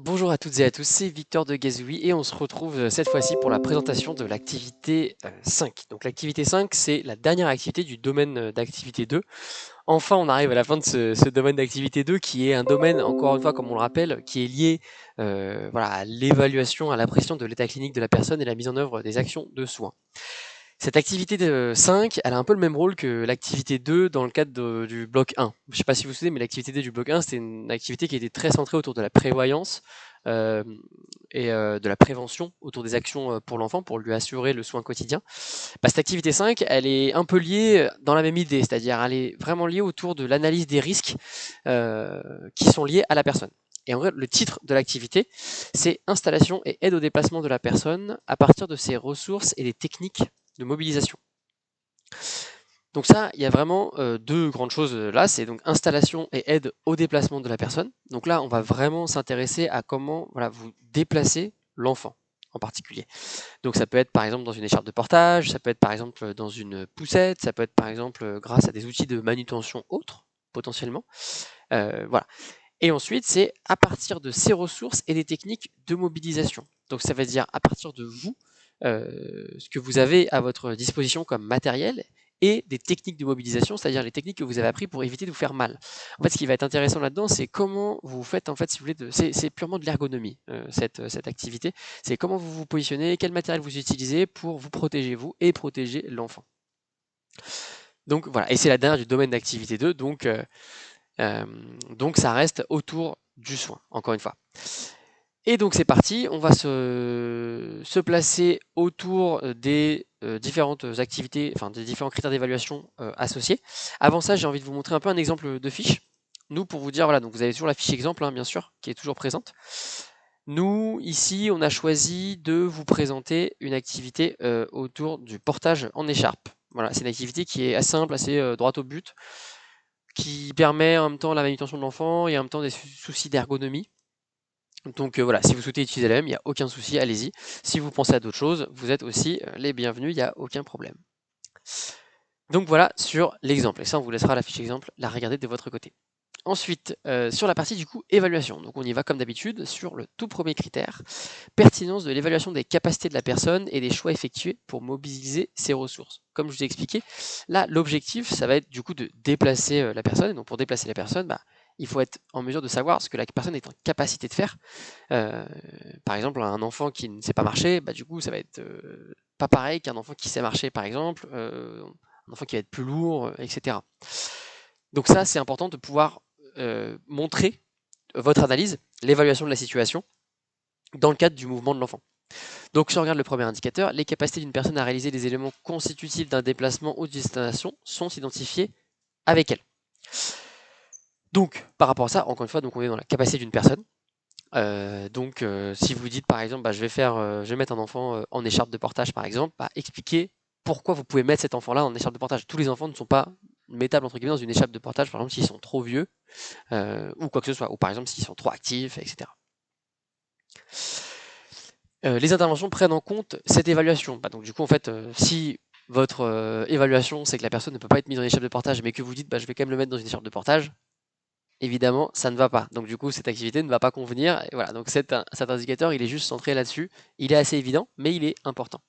Bonjour à toutes et à tous, c'est Victor de Gazouille et on se retrouve cette fois-ci pour la présentation de l'activité 5. Donc l'activité 5, c'est la dernière activité du domaine d'activité 2. Enfin, on arrive à la fin de ce domaine d'activité 2 qui est un domaine, encore une fois, comme on le rappelle, qui est lié voilà, à l'évaluation, à l'appréciation de l'état clinique de la personne et la mise en œuvre des actions de soins. Cette activité de 5, elle a un peu le même rôle que l'activité 2 dans le cadre du bloc 1. Je ne sais pas si vous vous souvenez, mais l'activité 2 du bloc 1, c'était une activité qui était très centrée autour de la prévoyance euh, et de la prévention autour des actions pour l'enfant, pour lui assurer le soin quotidien. Cette activité 5, elle est un peu liée dans la même idée, c'est-à-dire elle est vraiment liée autour de l'analyse des risques qui sont liés à la personne. Et en vrai, le titre de l'activité, c'est installation et aide au déplacement de la personne à partir de ses ressources et des techniques de mobilisation. Donc ça, il y a vraiment deux grandes choses là, c'est donc installation et aide au déplacement de la personne. Donc là, on va vraiment s'intéresser à comment voilà, vous déplacez l'enfant en particulier. Donc ça peut être par exemple dans une écharpe de portage, ça peut être par exemple dans une poussette, ça peut être par exemple grâce à des outils de manutention autres, potentiellement. Voilà. Et ensuite, c'est à partir de ces ressources et des techniques de mobilisation. Donc ça veut dire à partir de vous, ce que vous avez à votre disposition comme matériel et des techniques de mobilisation, c'est-à-dire les techniques que vous avez appris pour éviter de vous faire mal. En fait, ce qui va être intéressant là-dedans, c'est comment vous faites, en fait, si vous voulez, c'est purement de l'ergonomie, cette activité. C'est comment vous vous positionnez, quel matériel vous utilisez pour vous protéger vous et protéger l'enfant. Donc voilà, et c'est la dernière du domaine d'activité 2, donc ça reste autour du soin, encore une fois. Et donc c'est parti, on va se placer autour des différentes activités, enfin des différents critères d'évaluation associés. Avant ça, j'ai envie de vous montrer un peu un exemple de fiche. Nous, pour vous dire, voilà, donc vous avez toujours la fiche exemple, hein, bien sûr, qui est toujours présente. Nous, ici, on a choisi de vous présenter une activité autour du portage en écharpe. Voilà, c'est une activité qui est assez simple, assez droite au but, qui permet en même temps la manutention de l'enfant et en même temps des soucis d'ergonomie. Donc voilà, si vous souhaitez utiliser la même, il n'y a aucun souci, allez-y. Si vous pensez à d'autres choses, vous êtes aussi les bienvenus, il n'y a aucun problème. Donc voilà sur l'exemple, et ça on vous laissera la fiche exemple, la regarder de votre côté. Ensuite, sur la partie du coup évaluation, donc on y va comme d'habitude sur le tout premier critère, pertinence de l'évaluation des capacités de la personne et des choix effectués pour mobiliser ses ressources. Comme je vous ai expliqué, là l'objectif ça va être du coup de déplacer la personne, et donc pour déplacer la personne, il faut être en mesure de savoir ce que la personne est en capacité de faire. Par exemple, un enfant qui ne sait pas marcher, du coup ça va être pas pareil qu'un enfant qui sait marcher par exemple, un enfant qui va être plus lourd, etc. Donc ça c'est important de pouvoir montrer votre analyse, l'évaluation de la situation dans le cadre du mouvement de l'enfant. Donc si on regarde le premier indicateur, les capacités d'une personne à réaliser les éléments constitutifs d'un déplacement ou de destination sont identifiés avec elle. Donc par rapport à ça, encore une fois, donc on est dans la capacité d'une personne. Si vous dites par exemple, je vais mettre un enfant en écharpe de portage par exemple, expliquez pourquoi vous pouvez mettre cet enfant-là en écharpe de portage. Tous les enfants ne sont pas mettables entre guillemets dans une écharpe de portage, par exemple s'ils sont trop vieux ou quoi que ce soit, ou par exemple s'ils sont trop actifs, etc. Les interventions prennent en compte cette évaluation. Donc du coup, en fait, si votre évaluation, c'est que la personne ne peut pas être mise en écharpe de portage, mais que vous dites, je vais quand même le mettre dans une écharpe de portage, évidemment, ça ne va pas. Donc du coup, cette activité ne va pas convenir. Et voilà, donc cet indicateur, il est juste centré là-dessus. Il est assez évident, mais il est important.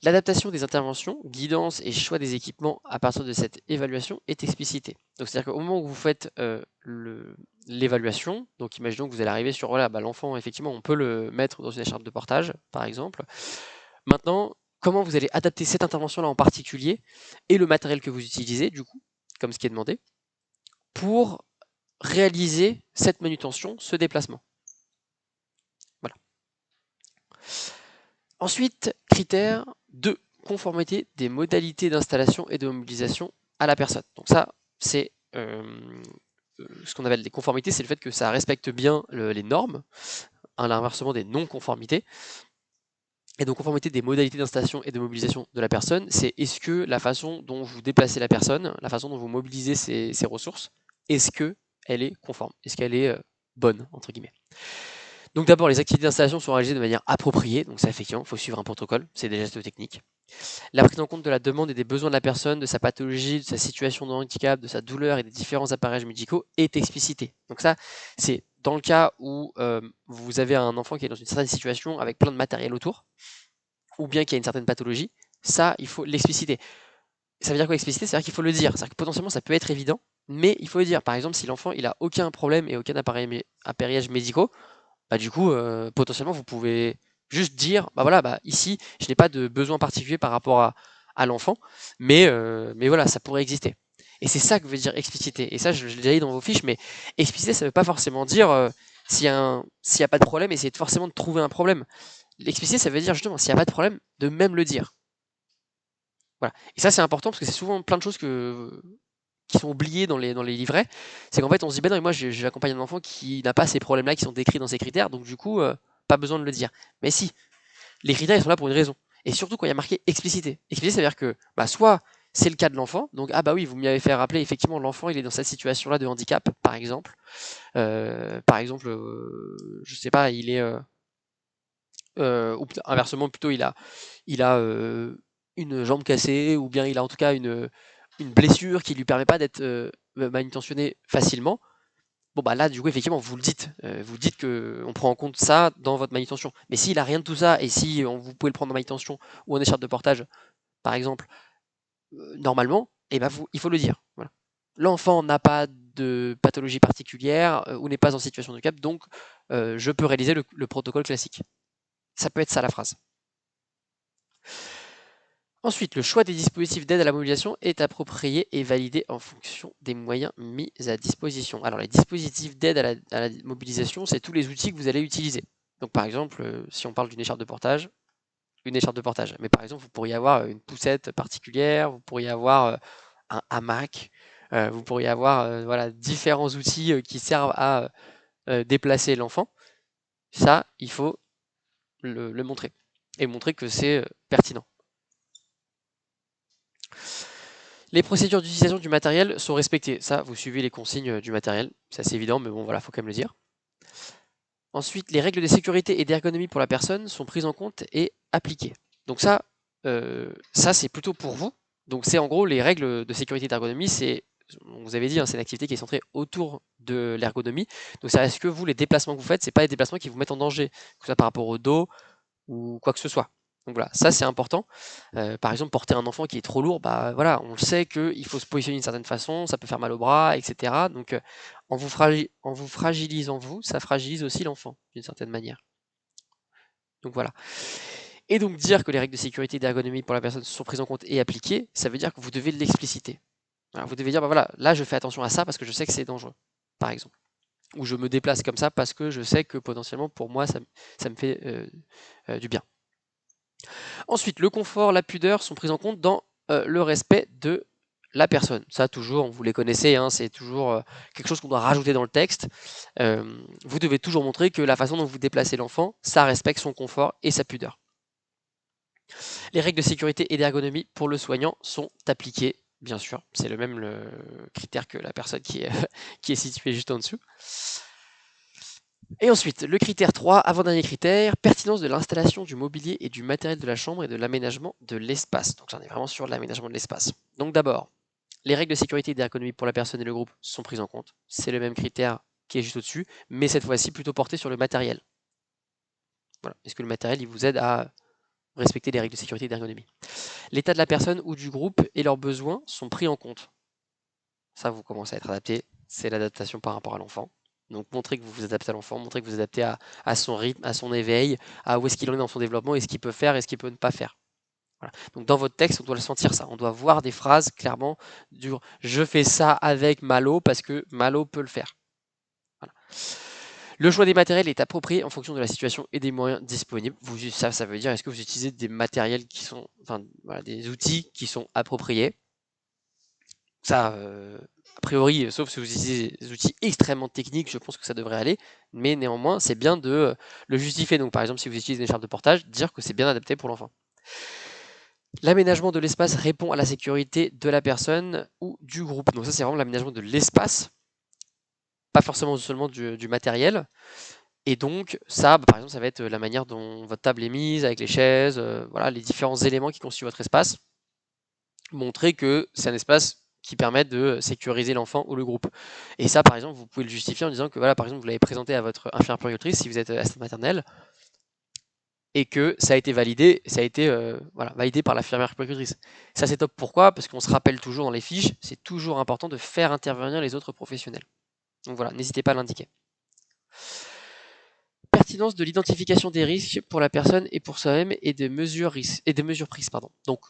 L'adaptation des interventions, guidance et choix des équipements à partir de cette évaluation est explicité. Donc c'est-à-dire qu'au moment où vous faites l'évaluation, donc imaginons que vous allez arriver sur l'enfant, effectivement, on peut le mettre dans une écharpe de portage, par exemple. Maintenant, comment vous allez adapter cette intervention-là en particulier et le matériel que vous utilisez, du coup, comme ce qui est demandé, pour réaliser cette manutention, ce déplacement. Voilà. Ensuite, critère de conformité des modalités d'installation et de mobilisation à la personne. Donc ça, c'est ce qu'on appelle des conformités, c'est le fait que ça respecte bien les normes, à l'inversement des non-conformités. Et donc conformité des modalités d'installation et de mobilisation de la personne, c'est est-ce que la façon dont vous déplacez la personne, la façon dont vous mobilisez ses ressources, est-ce qu'elle est conforme, est-ce qu'elle est bonne, entre guillemets. Donc d'abord, les activités d'installation sont réalisées de manière appropriée, donc ça effectivement, il faut suivre un protocole, c'est des gestes techniques. La prise en compte de la demande et des besoins de la personne, de sa pathologie, de sa situation de handicap, de sa douleur et des différents appareillages médicaux est explicitée. Donc ça, c'est dans le cas où vous avez un enfant qui est dans une certaine situation avec plein de matériel autour, ou bien qui a une certaine pathologie, ça, il faut l'expliciter. Ça veut dire quoi expliciter? C'est-à-dire qu'il faut le dire. C'est-à-dire que potentiellement, ça peut être évident, mais il faut le dire. Par exemple, si l'enfant il a aucun problème et aucun appareillage médicaux, bah, du coup, potentiellement, vous pouvez juste dire, bah voilà, bah, ici, je n'ai pas de besoin particulier par rapport à l'enfant, mais voilà, ça pourrait exister. Et c'est ça que veut dire expliciter. Et ça, je l'ai déjà dit dans vos fiches, mais expliciter, ça ne veut pas forcément dire s'il n'y a pas de problème, essayer forcément de trouver un problème. L'expliciter, ça veut dire justement, s'il n'y a pas de problème, de même le dire. Voilà. Et ça, c'est important parce que c'est souvent plein de choses qui sont oubliées dans les livrets. C'est qu'en fait, on se dit, ben non, mais moi, j'accompagne un enfant qui n'a pas ces problèmes-là qui sont décrits dans ces critères, donc du coup, pas besoin de le dire. Mais si, les critères, ils sont là pour une raison. Et surtout quand il y a marqué explicité. Explicité, ça veut dire que bah, soit c'est le cas de l'enfant, donc ah bah oui, vous m'y avez fait rappeler, effectivement, l'enfant, il est dans cette situation-là de handicap, par exemple. Je sais pas, il est... ou inversement, plutôt, il a une jambe cassée, ou bien il a en tout cas une blessure qui lui permet pas d'être manutentionné facilement. Bon bah là du coup effectivement vous dites que on prend en compte ça dans votre manutention. Mais s'il a rien de tout ça et si vous pouvez le prendre en manutention ou en écharpe de portage par exemple, normalement, et ben il faut le dire. Voilà. L'enfant n'a pas de pathologie particulière ou n'est pas en situation de handicap, donc je peux réaliser le protocole classique. Ça peut être ça la phrase. Ensuite, le choix des dispositifs d'aide à la mobilisation est approprié et validé en fonction des moyens mis à disposition. Alors, les dispositifs d'aide à la mobilisation, c'est tous les outils que vous allez utiliser. Donc, par exemple, si on parle d'une écharpe de portage, une écharpe de portage. Mais par exemple, vous pourriez avoir une poussette particulière, vous pourriez avoir un hamac, vous pourriez avoir voilà, différents outils qui servent à déplacer l'enfant. Ça, il faut le montrer et montrer que c'est pertinent. Les procédures d'utilisation du matériel sont respectées. Ça, vous suivez les consignes du matériel. C'est assez évident, mais bon, voilà, faut quand même le dire. Ensuite, les règles de sécurité et d'ergonomie pour la personne sont prises en compte et appliquées. Donc ça c'est plutôt pour vous. Donc c'est en gros les règles de sécurité et d'ergonomie, c'est, vous avez dit, hein, c'est une activité qui est centrée autour de l'ergonomie. Donc ça reste que vous, les déplacements que vous faites, c'est pas des déplacements qui vous mettent en danger, que ce soit par rapport au dos ou quoi que ce soit. Donc voilà, ça c'est important. Par exemple, porter un enfant qui est trop lourd, bah voilà, on le sait qu'il faut se positionner d'une certaine façon, ça peut faire mal au bras, etc. Donc en vous fragilisant vous, ça fragilise aussi l'enfant d'une certaine manière. Donc voilà. Et donc dire que les règles de sécurité et d'ergonomie pour la personne sont prises en compte et appliquées, ça veut dire que vous devez l'expliciter. Alors vous devez dire, bah voilà, là je fais attention à ça parce que je sais que c'est dangereux, par exemple. Ou je me déplace comme ça parce que je sais que potentiellement pour moi ça me fait du bien. Ensuite, le confort, la pudeur sont prises en compte dans le respect de la personne. Ça, toujours, vous les connaissez, hein, c'est toujours quelque chose qu'on doit rajouter dans le texte. Vous devez toujours montrer que la façon dont vous déplacez l'enfant, ça respecte son confort et sa pudeur. Les règles de sécurité et d'ergonomie pour le soignant sont appliquées, bien sûr. C'est le même critère que la personne qui est située juste en dessous. Et ensuite, le critère 3, avant-dernier critère, pertinence de l'installation du mobilier et du matériel de la chambre et de l'aménagement de l'espace. Donc j'en ai vraiment sur l'aménagement de l'espace. Donc d'abord, les règles de sécurité et d'ergonomie pour la personne et le groupe sont prises en compte. C'est le même critère qui est juste au-dessus, mais cette fois-ci plutôt porté sur le matériel. Voilà. Est-ce que le matériel il vous aide à respecter les règles de sécurité et d'ergonomie? L'état de la personne ou du groupe et leurs besoins sont pris en compte. Ça, vous commencez à être adapté. C'est l'adaptation par rapport à l'enfant. Donc montrez que vous vous adaptez à l'enfant, montrez que vous vous adaptez à son rythme, à son éveil, à où est-ce qu'il en est dans son développement et ce qu'il peut faire et ce qu'il peut ne pas faire. Voilà. Donc dans votre texte, on doit le sentir ça. On doit voir des phrases clairement du « je fais ça avec Malo parce que Malo peut le faire ». Voilà. Le choix des matériels est approprié en fonction de la situation et des moyens disponibles. Ça veut dire est-ce que vous utilisez des matériels qui sont, enfin voilà, des outils qui sont appropriés. Ça, a priori, sauf si vous utilisez des outils extrêmement techniques, je pense que ça devrait aller. Mais néanmoins, c'est bien de le justifier. Donc par exemple, si vous utilisez une écharpe de portage, dire que c'est bien adapté pour l'enfant. L'aménagement de l'espace répond à la sécurité de la personne ou du groupe. Donc ça, c'est vraiment l'aménagement de l'espace, pas forcément seulement du matériel. Et donc ça, par exemple, ça va être la manière dont votre table est mise, avec les chaises, voilà, les différents éléments qui constituent votre espace. Montrer que c'est un espace qui permet de sécuriser l'enfant ou le groupe. Et ça, par exemple, vous pouvez le justifier en disant que, voilà, par exemple, vous l'avez présenté à votre infirmière puéricultrice si vous êtes assistante maternelle, et que ça a été validé, ça a été voilà, validé par l'infirmière puéricultrice. Ça, c'est top. Pourquoi? Parce qu'on se rappelle toujours dans les fiches, c'est toujours important de faire intervenir les autres professionnels. Donc voilà, n'hésitez pas à l'indiquer. Pertinence de l'identification des risques pour la personne et pour soi-même et des mesures prises. Donc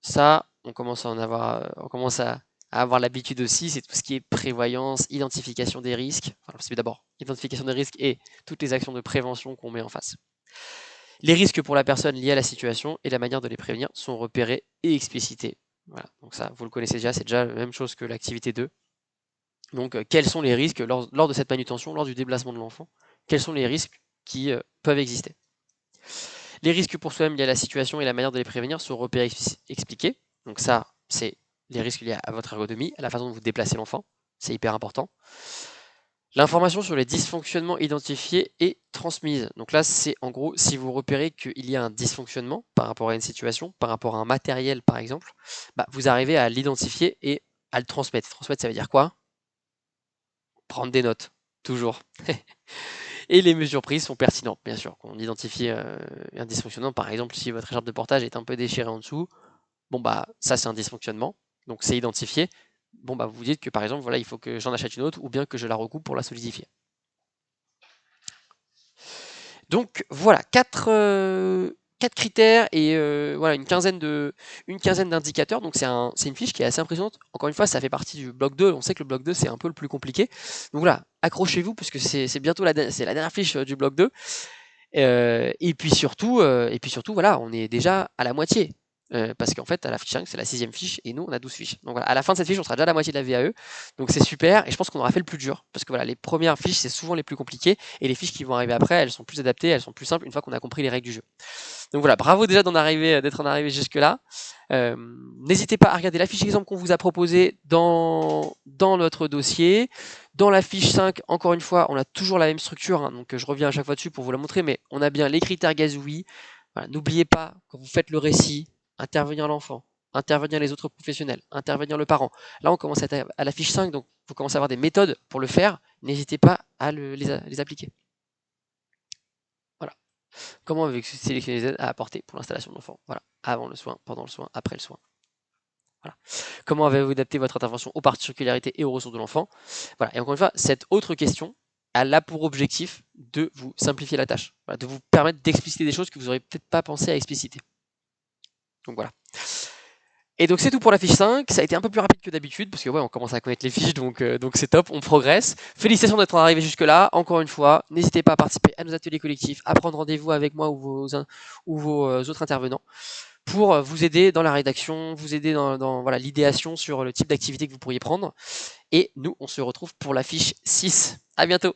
ça, on commence à avoir l'habitude aussi, c'est tout ce qui est prévoyance, identification des risques. Enfin, c'est d'abord identification des risques et toutes les actions de prévention qu'on met en face. Les risques pour la personne liés à la situation et la manière de les prévenir sont repérés et explicités. Voilà, donc ça, vous le connaissez déjà, c'est déjà la même chose que l'activité 2. Donc, quels sont les risques lors de cette manutention, lors du déplacement de l'enfant? Quels sont les risques qui peuvent exister? Les risques pour soi-même liés à la situation et la manière de les prévenir sont repérés et expliqués. Donc ça, c'est les risques liés à votre ergonomie, à la façon dont vous déplacez l'enfant. C'est hyper important. L'information sur les dysfonctionnements identifiés et transmise. Donc là, c'est en gros, si vous repérez qu'il y a un dysfonctionnement par rapport à une situation, par rapport à un matériel par exemple, vous arrivez à l'identifier et à le transmettre. Transmettre, ça veut dire quoi? Prendre des notes, toujours. Et les mesures prises sont pertinentes, bien sûr. Quand on identifie un dysfonctionnement, par exemple, si votre écharpe de portage est un peu déchirée en dessous, bon ça c'est un dysfonctionnement, donc c'est identifié. Bon vous vous dites que par exemple, voilà, il faut que j'en achète une autre ou bien que je la recoupe pour la solidifier. Donc voilà, quatre critères et voilà une quinzaine d'indicateurs. Donc c'est une fiche qui est assez impressionnante. Encore une fois, ça fait partie du bloc 2. On sait que le bloc 2 c'est un peu le plus compliqué. Donc voilà, accrochez-vous puisque c'est bientôt la dernière fiche du bloc 2. Et puis surtout, voilà, on est déjà à la moitié. Parce qu'en fait, à la fiche 5, c'est la 6e fiche, et nous, on a 12 fiches. Donc voilà, à la fin de cette fiche, on sera déjà à la moitié de la VAE. Donc c'est super, et je pense qu'on aura fait le plus dur. Parce que voilà, les premières fiches, c'est souvent les plus compliquées, et les fiches qui vont arriver après, elles sont plus adaptées, elles sont plus simples une fois qu'on a compris les règles du jeu. Donc voilà, bravo déjà d'être en arrivé jusque-là. N'hésitez pas à regarder la fiche exemple qu'on vous a proposée dans notre dossier. Dans la fiche 5, encore une fois, on a toujours la même structure, hein, donc je reviens à chaque fois dessus pour vous la montrer, mais on a bien les critères gazouillis. Voilà, n'oubliez pas, quand vous faites le récit, intervenir l'enfant, intervenir les autres professionnels, intervenir le parent. Là, on commence à être à la fiche 5, donc vous commencez à avoir des méthodes pour le faire. N'hésitez pas à les appliquer. Voilà. Comment avez-vous sélectionné les aides à apporter pour l'installation de l'enfant? Voilà. Avant le soin, pendant le soin, après le soin. Voilà. Comment avez-vous adapté votre intervention aux particularités et aux ressources de l'enfant? Voilà. Et encore une fois, cette autre question, elle a pour objectif de vous simplifier la tâche, voilà, de vous permettre d'expliciter des choses que vous n'aurez peut-être pas pensé à expliciter. Donc voilà. Et donc c'est tout pour la fiche 5, ça a été un peu plus rapide que d'habitude, parce que ouais, on commence à connaître les fiches, donc c'est top, on progresse. Félicitations d'être arrivé jusque là, encore une fois, n'hésitez pas à participer à nos ateliers collectifs, à prendre rendez-vous avec moi ou vos autres intervenants, pour vous aider dans la rédaction, vous aider dans voilà, l'idéation sur le type d'activité que vous pourriez prendre. Et nous, on se retrouve pour la fiche 6. À bientôt!